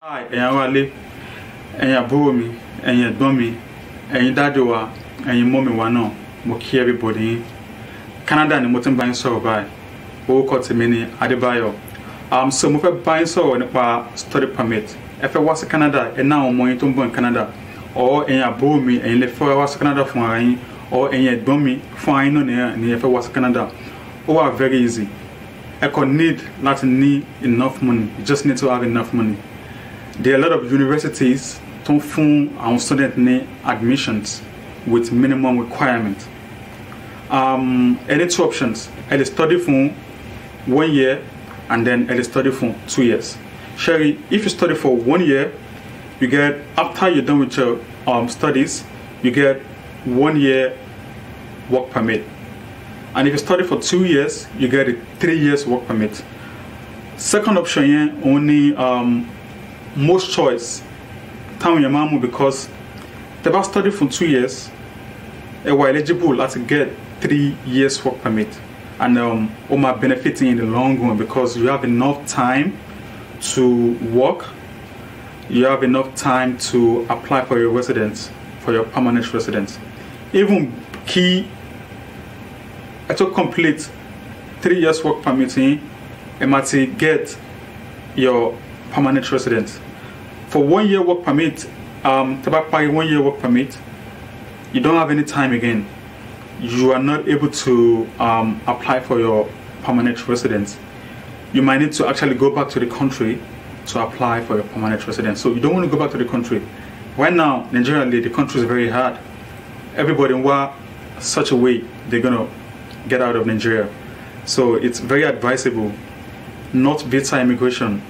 Hi, ẹ̀yin wálé, ẹ̀yin àbúrò mi, ẹ̀yin ẹ̀gbọ́n mi, ẹ̀yin dáàdì wa, ẹ̀yin mọ́mì wa náà, mo kí everybody yín. Canada ni mo ti ń bá yín sọ̀rọ̀ báyìí. Orúkọ tèmi ni Adébáyọ̀. So mo fẹ́ bá yín sọ̀rọ̀ nípa study permit. Ẹ fẹ́ wá sí Canada, ẹ ná àwọn ọmọ yín tó ń bọ̀ ní Canada. Or ẹ̀yin àbúrò mi, ẹ̀yin lè fẹ́ wá sí Canada fún ara yín. Or ẹ̀yin ẹ̀gbọ́n mi, fún ara yín náà ni ẹ fẹ́ wá sí Canada. Ó wà very easy. Ẹ kàn need láti ní enough money. You just need to have enough money. There are a lot of universities tó ń fún àwọn student ní admissions with minimum requirement. Any two options. Ẹ lè study for 1 year and then ẹ lè study for 2 years. Sherry, if you study for 1 year, you get, after you're done with your studies, you get 1 year work permit. And if you study for 2 years, you get a 3 years work permit. Second option here, only most choice town your mamu, because the best study for 2 years you are eligible to get 3 years work permit, and my benefiting in the long run because you have enough time to work, you have enough time to apply for your residence, for your permanent residence. Even key to complete 3 years work permit, you might get your permanent residence. For 1 year work permit, to buy 1 year work permit, you don't have any time again. You are not able to apply for your permanent residence. You might need to actually go back to the country to apply for your permanent residence. So you don't want to go back to the country. Right now, Nigeria, the country is very hard. Everybody in such a way they're gonna get out of Nigeria. So it's very advisable not visa immigration.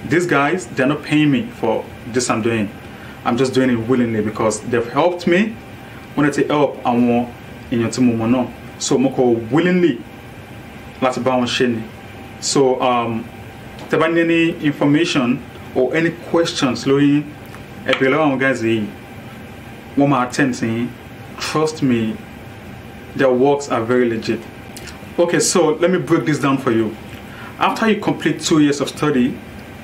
These guys, they're not paying me for this I'm doing. I'm just doing it willingly because they've helped me. When I say help, I want in your team no. So moko willingly let's bounce shiny. So if you have any information or any questions, guys, one more attempting, trust me, their works are very legit. Okay, so let me break this down for you. After you complete 2 years of study,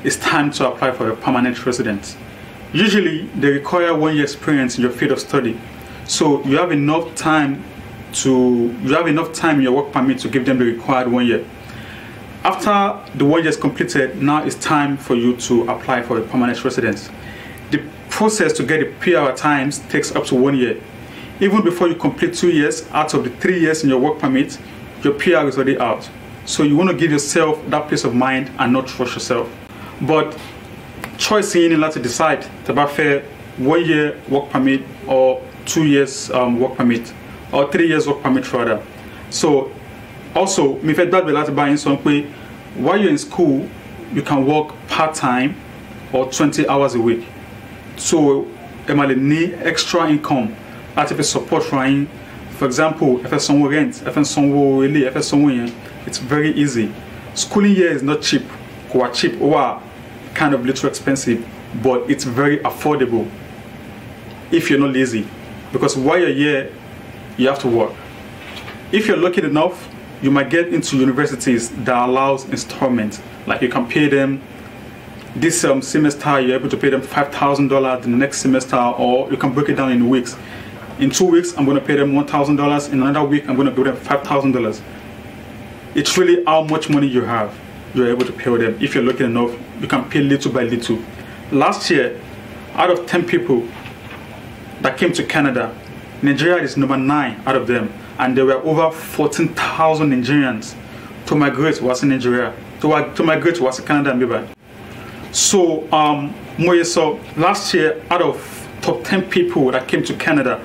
it's time to apply for your permanent residence. Usually, they require 1 year experience in your field of study. So you have enough time in your work permit to give them the required 1 year. After the 1 year is completed, now it's time for you to apply for a permanent residence. The process to get a PR at times takes up to 1 year. Even before you complete 2 years, out of the 3 years in your work permit, your PR is already out. So you want to give yourself that peace of mind and not rush yourself. But choice in to decide to buy fair 1 year work permit or 2 years work permit or 3 years work permit rather. So also, me fed bad to buy in some way. While you're in school, you can work part-time or 20 hours a week. So you might need extra income at if support for example, if someone rent, if someone really, if someone, it's very easy. Schooling here is not cheap, or cheap, or kind of little expensive, but it's very affordable if you're not lazy. Because while you're here, you have to work. If you're lucky enough, you might get into universities that allows installment. Like you can pay them this semester, you're able to pay them $5,000 the next semester, or you can break it down in weeks. In 2 weeks, I'm going to pay them $1,000. In another week, I'm going to give them $5,000. It's really how much money you have, you're able to pay them. If you're lucky enough, you can pay little by little. Last year, out of 10 people that came to Canada, Nigeria is number 9 out of them. And there were over 14,000 Nigerians to migrate was in Nigeria, to migrate was in Canada and Dubai. So, last year, out of top 10 people that came to Canada,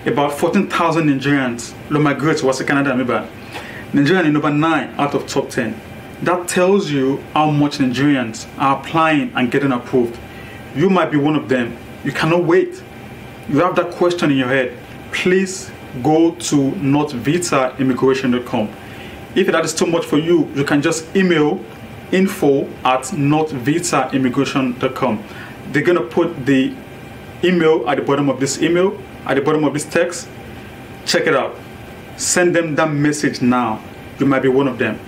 about 14,000 Nigerians migrate was in Canada and Dubai. Nigeria is number 9 out of top 10. That tells you how much Nigerians are applying and getting approved. You might be one of them. You cannot wait. You have that question in your head. Please go to notvisaimmigration.com. If that is too much for you, you can just email info@notvisaimmigration.com. They're gonna put the email at the bottom of this email, at the bottom of this text. Check it out. Send them that message now. You might be one of them.